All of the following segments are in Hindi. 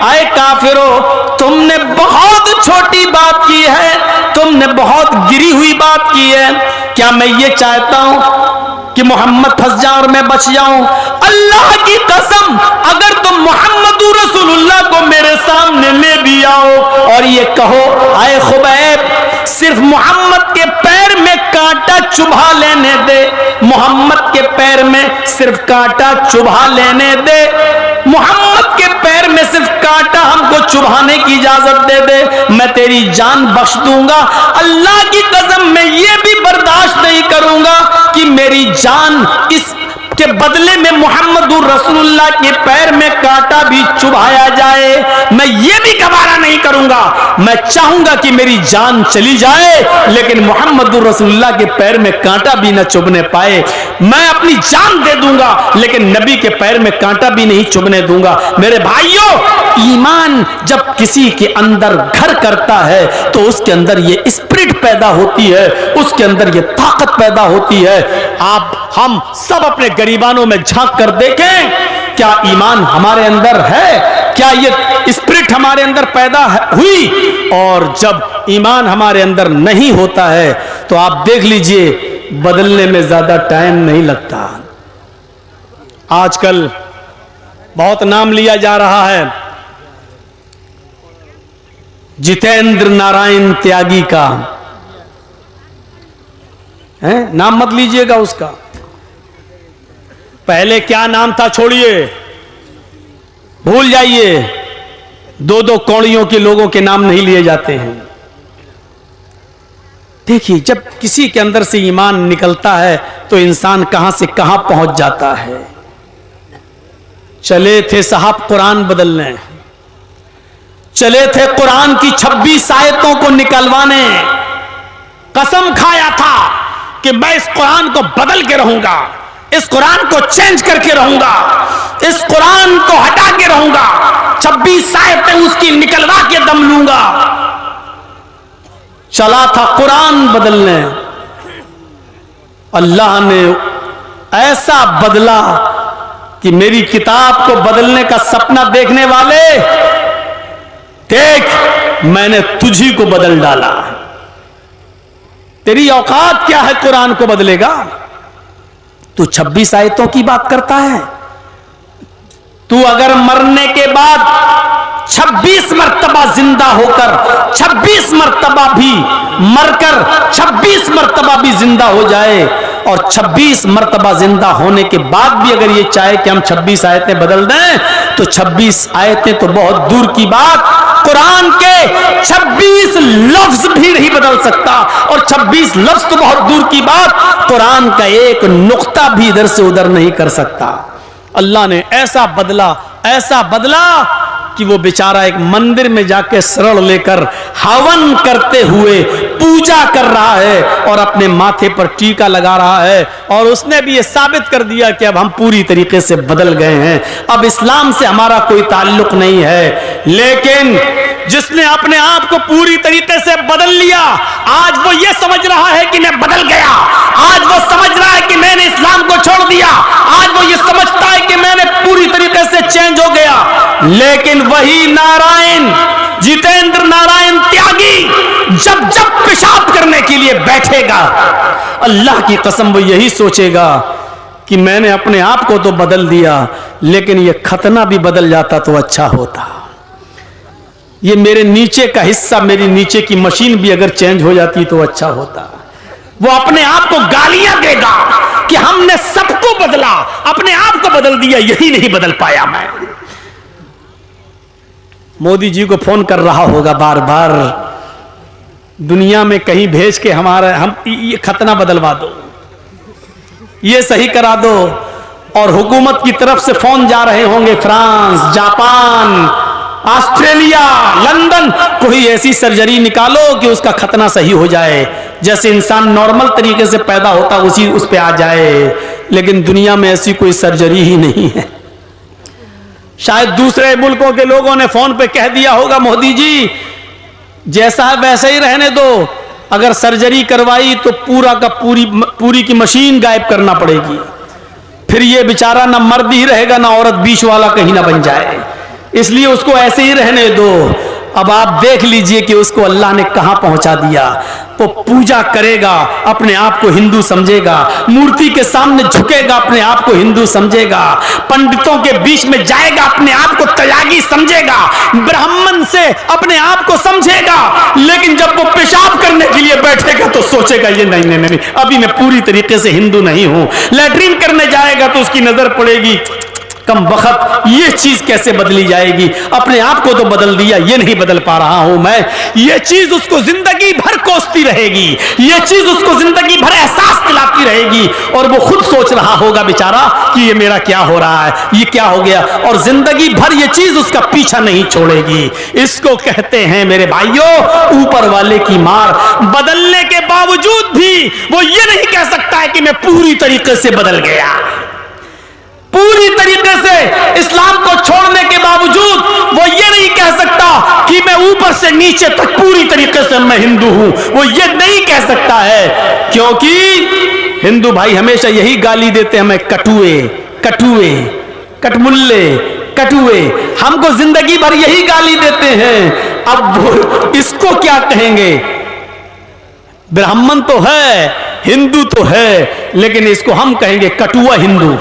आए काफिरो, तुमने बहुत छोटी बात की है, तुमने बहुत गिरी हुई बात की है। क्या मैं ये चाहता हूं कि मोहम्मद फंस जाए और मैं बच जाऊं? अल्लाह की कसम, अगर तुम मोहम्मद रसूलुल्लाह को मेरे सामने ले भी आओ और ये कहो, आए खुबैब सिर्फ मोहम्मद के पैर में कांटा चुभा लेने दे, मोहम्मद के पैर में सिर्फ कांटा चुभा लेने दे, मोहम्मद के पैर में सिर्फ कांटा हमको चुभाने की इजाजत दे दे, मैं तेरी जान बख्श दूंगा। अल्लाह की कसम मैं ये भी बर्दाश्त नहीं करूंगा कि मेरी जान इस के बदले में मोहम्मद रसूलुल्लाह के पैर में कांटा भी चुभाया जाए, मैं ये भी गवारा नहीं करूंगा। मैं चाहूंगा कि मेरी जान चली जाए लेकिन मोहम्मद रसूलुल्लाह के पैर में कांटा भी न चुभने पाए। मैं अपनी जान दे दूंगा लेकिन नबी के पैर में कांटा भी नहीं चुभने दूंगा। मेरे भाइयों, ईमान जब किसी के अंदर घर करता है तो उसके अंदर ये स्पिरिट पैदा होती है, उसके अंदर ये ताकत पैदा होती है। आप हम सब अपने गरीबानों में झांक कर देखें, क्या ईमान हमारे अंदर है? क्या ये स्पिरिट हमारे अंदर पैदा हुई? और जब ईमान हमारे अंदर नहीं होता है तो आप देख लीजिए बदलने में ज्यादा टाइम नहीं लगता। आजकल बहुत नाम लिया जा रहा है जितेंद्र नारायण त्यागी का, है नाम मत लीजिएगा उसका, पहले क्या नाम था छोड़िए, भूल जाइए। दो दो कौड़ियों के लोगों के नाम नहीं लिए जाते हैं। देखिए जब किसी के अंदर से ईमान निकलता है तो इंसान कहां से कहां पहुंच जाता है। चले थे साहब कुरान बदलने, चले थे कुरान की 26 आयतों को निकलवाने, कसम खाया था कि मैं इस कुरान को बदल के रहूंगा, इस कुरान को चेंज करके रहूंगा, इस कुरान को हटा के रहूंगा, 26 आयतें उसकी निकलवा के दम लूंगा। चला था कुरान बदलने, अल्लाह ने ऐसा बदला कि मेरी किताब को बदलने का सपना देखने वाले, देख मैंने तुझी को बदल डाला। तेरी औकात क्या है कुरान को बदलेगा? तू 26 आयतों की बात करता है। तू अगर मरने के बाद 26 मर्तबा जिंदा होकर 26 मर्तबा भी मरकर 26 मर्तबा भी जिंदा हो जाए और 26 मर्तबा जिंदा होने के बाद भी अगर ये चाहे कि हम 26 आयतें बदल दें तो 26 आयतें तो बहुत दूर की बात, कुरान के 26 लफ्ज भी नहीं बदल सकता। और 26 लफ्ज तो बहुत दूर की बात, कुरान का एक नुक्ता भी इधर से उधर नहीं कर सकता। अल्लाह ने ऐसा बदला कि वो बेचारा एक मंदिर में जाके शरण लेकर हवन करते हुए पूजा कर रहा है और अपने माथे पर टीका लगा रहा है। और उसने भी ये साबित कर दिया कि अब हम पूरी तरीके से बदल गए हैं, अब इस्लाम से हमारा कोई ताल्लुक नहीं है। लेकिन जिसने अपने आप को पूरी तरीके से बदल लिया, आज वो ये समझ रहा है कि मैं बदल गया, आज वो समझ रहा है कि मैंने इस्लाम को छोड़ दिया, आज वो ये समझता है कि मैंने पूरी तरीके से चेंज हो गया। लेकिन वही नारायण, जितेंद्र नारायण त्यागी जब जब पेशाब करने के लिए बैठेगा, अल्लाह की कसम वो यही सोचेगा कि मैंने अपने आप को तो बदल दिया, लेकिन ये खतना भी बदल जाता तो अच्छा होता। ये मेरे नीचे का हिस्सा, मेरी नीचे की मशीन भी अगर चेंज हो जाती तो अच्छा होता। वो अपने आप को गालियां देगा कि हमने सबको बदला, अपने आप को बदल दिया, यही नहीं बदल पाया मैं। मोदी जी को फोन कर रहा होगा बार बार, दुनिया में कहीं भेज के हम ये खतना बदलवा दो, ये सही करा दो। और हुकूमत की तरफ से फोन जा रहे होंगे फ्रांस, जापान, ऑस्ट्रेलिया, लंदन, कोई ऐसी सर्जरी निकालो कि उसका खतना सही हो जाए, जैसे इंसान नॉर्मल तरीके से पैदा होता उस पे आ जाए। लेकिन दुनिया में ऐसी कोई सर्जरी ही नहीं है। शायद दूसरे मुल्कों के लोगों ने फोन पे कह दिया होगा मोदी जी जैसा है वैसे ही रहने दो, अगर सर्जरी करवाई तो पूरी की मशीन गायब करना पड़ेगी, फिर ये बेचारा ना मर्द ही रहेगा ना औरत, बीच वाला कहीं ना बन जाए। इसलिए उसको ऐसे ही रहने दो। अब आप देख लीजिए कि उसको अल्लाह ने कहां पहुंचा दिया। वो पूजा करेगा, अपने आप को हिंदू समझेगा, मूर्ति के सामने झुकेगा, अपने आप को हिंदू समझेगा, पंडितों के बीच में जाएगा, अपने आप को त्यागी समझेगा, ब्राह्मण से अपने आप को समझेगा। लेकिन जब वो पेशाब करने के लिए बैठेगा तो सोचेगा ये नहीं नहीं नहीं, अभी मैं पूरी तरीके से हिंदू नहीं हूं। लैट्रिन करने जाएगा तो उसकी नजर पड़ेगी, कम वक्त ये चीज कैसे बदली जाएगी? अपने आप को तो बदल दिया, ये नहीं बदल पा रहा हूं मैं। ये चीज उसको जिंदगी भर कोसती रहेगी, ये चीज उसको जिंदगी भर एहसास दिलाती रहेगी, और वो खुद सोच रहा होगा बेचारा कि ये मेरा क्या हो रहा है, ये क्या हो गया, और जिंदगी भर ये चीज उसका पीछा नहीं छोड़ेगी। इसको कहते हैं मेरे भाइयों ऊपर वाले की मार। बदलने के बावजूद भी वो ये नहीं कह सकता है कि मैं पूरी तरीके से बदल गया। पूरी तरीके से इस्लाम को छोड़ने के बावजूद वो ये नहीं कह सकता कि मैं ऊपर से नीचे तक पूरी तरीके से मैं हिंदू हूं। वो ये नहीं कह सकता है, क्योंकि हिंदू भाई हमेशा यही गाली देते हैं हमें, कटुए कटुए कटमुल्ले कटुए, हमको जिंदगी भर यही गाली देते हैं। अब इसको क्या कहेंगे? ब्राह्मण तो है, हिंदू तो है, लेकिन इसको हम कहेंगे कटुआ हिंदू।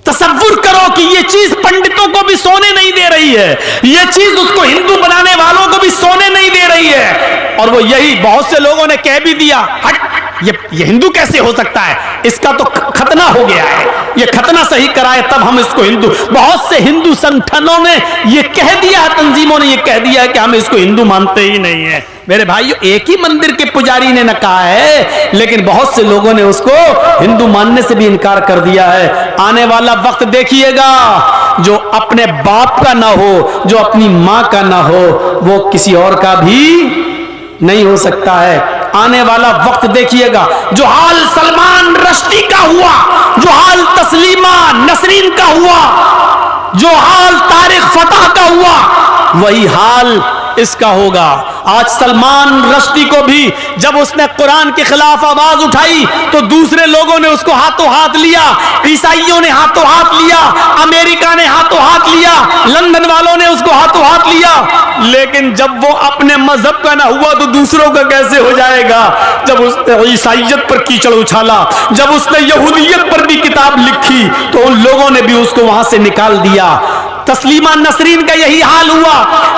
तसव्वुर करो कि ये चीज पंडितों को भी सोने नहीं दे रही है, ये चीज उसको हिंदू बनाने वालों को भी सोने नहीं दे रही है। और वो यही बहुत से लोगों ने कह भी दिया, हट ये हिंदू कैसे हो सकता है, इसका तो खतना हो गया है, ये खतना सही कराए तब हम इसको हिंदू। बहुत से हिंदू संगठनों ने ये कह दिया है, तंजीमों ने ये कह दिया है कि हम इसको हिंदू मानते ही नहीं है। मेरे भाइयों एक ही मंदिर के पुजारी ने न कहा है, लेकिन बहुत से लोगों ने उसको हिंदू मानने से भी इनकार कर दिया है। आने वाला वक्त देखिएगा, जो अपने बाप का ना हो, जो अपनी मां का ना हो, वो किसी और का भी नहीं हो सकता है। आने वाला वक्त देखिएगा, जो हाल सलमान रश्दी का हुआ, जो हाल तस्लीमा नसरीन का हुआ, जो हाल तारिक फतह का हुआ, वही हाल इसका होगा। आज सलमान रश्दी को भी जब उसने कुरान के खिलाफ आवाज उठाई तो दूसरे लोगों ने उसको हाथों हाथ लिया, ईसाइयों ने हाथों हाथ लिया, अमेरिका ने हाथों हाथ लिया, लंदन वालों ने उसको हाथों हाथ लिया। लेकिन जब वो अपने मजहब का ना हुआ तो दूसरों का कैसे हो जाएगा? जब उसने ईसाइयत पर कीचड़ उछाला, जब उसने यहूदियत पर भी किताब लिखी तो उन लोगों ने भी उसको वहां से निकाल दिया। तस्लीमा नसरीन का यही हाल हुआ,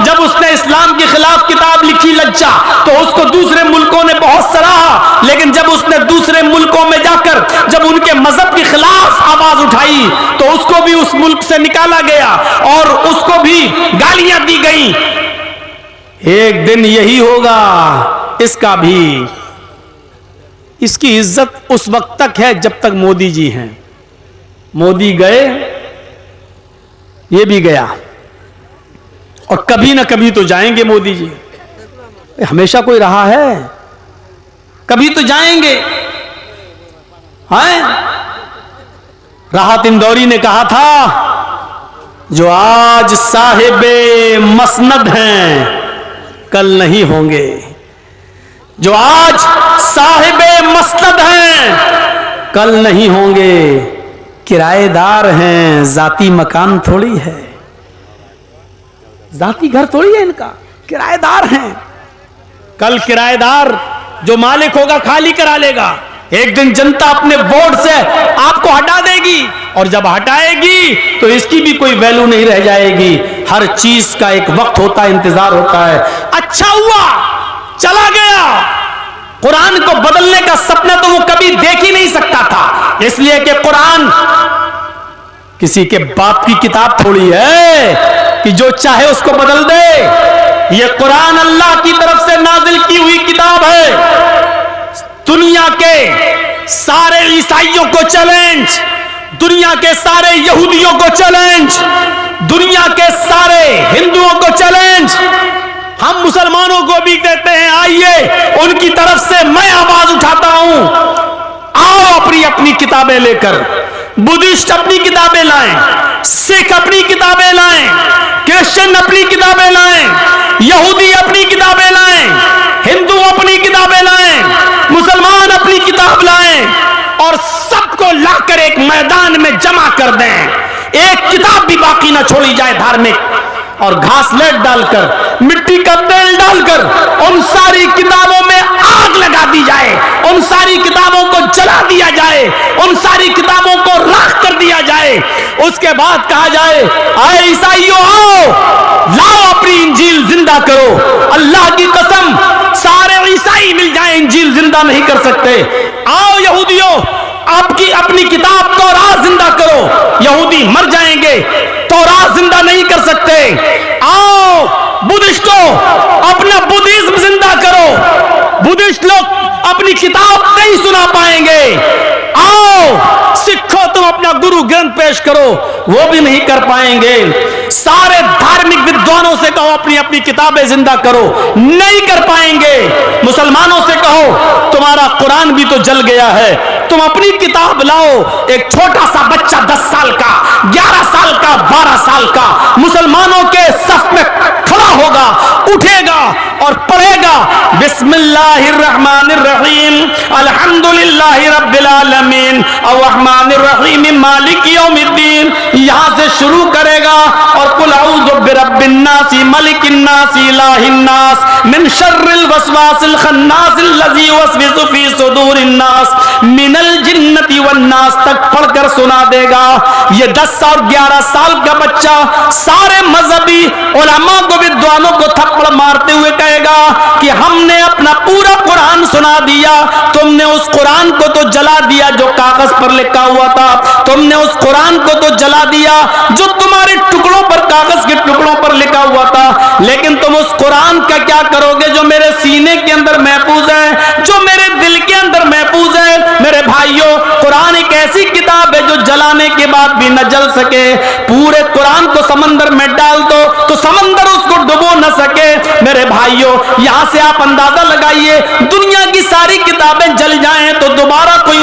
जब उसने इस्लाम के खिलाफ किताब लिखी लज्जा, तो उसको दूसरे मुल्कों ने बहुत सराहा, लेकिन जब उसने दूसरे मुल्कों में जाकर जब उनके मजहब के खिलाफ आवाज उठाई तो उसको भी उस मुल्क से निकाला गया और उसको भी गालियां दी गई। एक दिन यही होगा इसका भी। इसकी इज्जत उस वक्त तक है जब तक मोदी जी हैं। मोदी गए, ये भी गया, और कभी ना कभी तो जाएंगे मोदी जी। हमेशा कोई रहा है, कभी तो जाएंगे। हैं? राहत इंदौरी ने कहा था, जो आज साहिबे मसनद हैं कल नहीं होंगे। जो आज साहिबे मसनद हैं कल नहीं होंगे। किराएदार हैं, जाती मकान थोड़ी है, जाती घर थोड़ी है इनका, किराएदार हैं। कल किराएदार जो मालिक होगा खाली करा लेगा। एक दिन जनता अपने वोट से आपको हटा देगी, और जब हटाएगी तो इसकी भी कोई वैल्यू नहीं रह जाएगी। हर चीज का एक वक्त होता है, इंतजार होता है। अच्छा हुआ चला गया, कुरान को बदलने का सपना तो वो कभी देख ही नहीं सकता था, इसलिए कि कुरान किसी के बाप की किताब थोड़ी है कि जो चाहे उसको बदल दे। ये कुरान अल्लाह की तरफ से नाजिल की हुई किताब है। दुनिया के सारे ईसाइयों को चैलेंज, दुनिया के सारे यहूदियों को चैलेंज, दुनिया के सारे हिंदुओं को चैलेंज। हम मुसलमानों को भी कहते हैं आइए, उनकी तरफ से मैं आवाज उठाता हूं, आओ अपनी अपनी किताबें लेकर। बुद्धिस्ट अपनी किताबें लाएं, सिख अपनी किताबें लाएं, क्रिश्चियन अपनी किताबें लाएं, यहूदी अपनी किताबें लाएं, हिंदू अपनी किताबें लाएं, मुसलमान अपनी किताब लाएं, और सबको लाकर एक मैदान में जमा कर दें। एक किताब भी बाकी ना छोड़ी जाए धार्मिक। और घासलेट डालकर, मिट्टी का तेल डालकर उन सारी किताबों में आग लगा दी जाए, उन सारी किताबों को जला दिया जाए, उन सारी किताबों को राख कर दिया जाए। उसके बाद कहा जाए, आए ईसाइयों आओ, लाओ अपनी इंजील जिंदा करो। अल्लाह की कसम, सारे ईसाई मिल जाए इंजील जिंदा नहीं कर सकते। आओ यहूदियों, आपकी अपनी किताब तौरात जिंदा करो। यहूदी मर जाएंगे, तौरात जिंदा नहीं कर सकते। आओ बुद्धिस्टों, अपना बुद्धिज्म जिंदा करो। बुद्धिस्ट लोग अपनी किताब नहीं सुना पाएंगे। आओ सिखों, तुम अपना गुरु ग्रंथ पेश करो, वो भी नहीं कर पाएंगे। सारे धार्मिक विद्वानों से कहो अपनी अपनी किताबें जिंदा करो, नहीं कर पाएंगे। मुसलमानों से कहो तुम्हारा कुरान भी तो जल गया है, तुम अपनी किताब लाओ। एक छोटा सा बच्चा 10 साल का, 11 साल का, 12 साल का मुसलमानों के सफ में खड़ा होगा, उठेगा और पढ़ेगा बिस्मिल्लाहिर्रहमानिर्रहीम अल्हम्दुलिल्लाहि रब्बिल आलमीन अर्रहमानिर रहीम मालिक यौमिद्दीन। यहां से शुरू करेगा और कुल औज़ु बिरब्बिन नास मलिकिन नास इलाहिन नास मिन शर्रिल वसवासिल खन्नासिल लज़ी युवस्विसु फी सुदूरिन नास मिनल जिन्नति वन नास तक पढ़कर सुना देगा। ये 10 और 11 साल का बच्चा सारे मजहबी उलमा को, विद्वानों को थप्पड़ मारते हुए कहेगा कि हमने अपना पूरा कुरान सुना दिया, तुमने उस कुरान को तो जला दिया जो कागज पर लिखा हुआ था, तुमने उस कुरान को तो जला दिया जो तुम्हारे टुकड़ों पर, कागज के टुकड़ों पर लिखा हुआ था, लेकिन तुम उस कुरान का क्या करोगे जो मेरे सीने के अंदर महफूज है, जो मेरे दिल के अंदर महफूज है। मेरे भाइयों, कुरान एक ऐसी किताब है जो जलाने के बाद भी न जल सके। पूरे कुरान को समंदर में डाल दो तो समंदर उसको डुबो न सके। मेरे भाइयों, यहां से आप अंदाजा लगाइए, दुनिया की सारी किताबें जल जाएं तो दोबारा कोई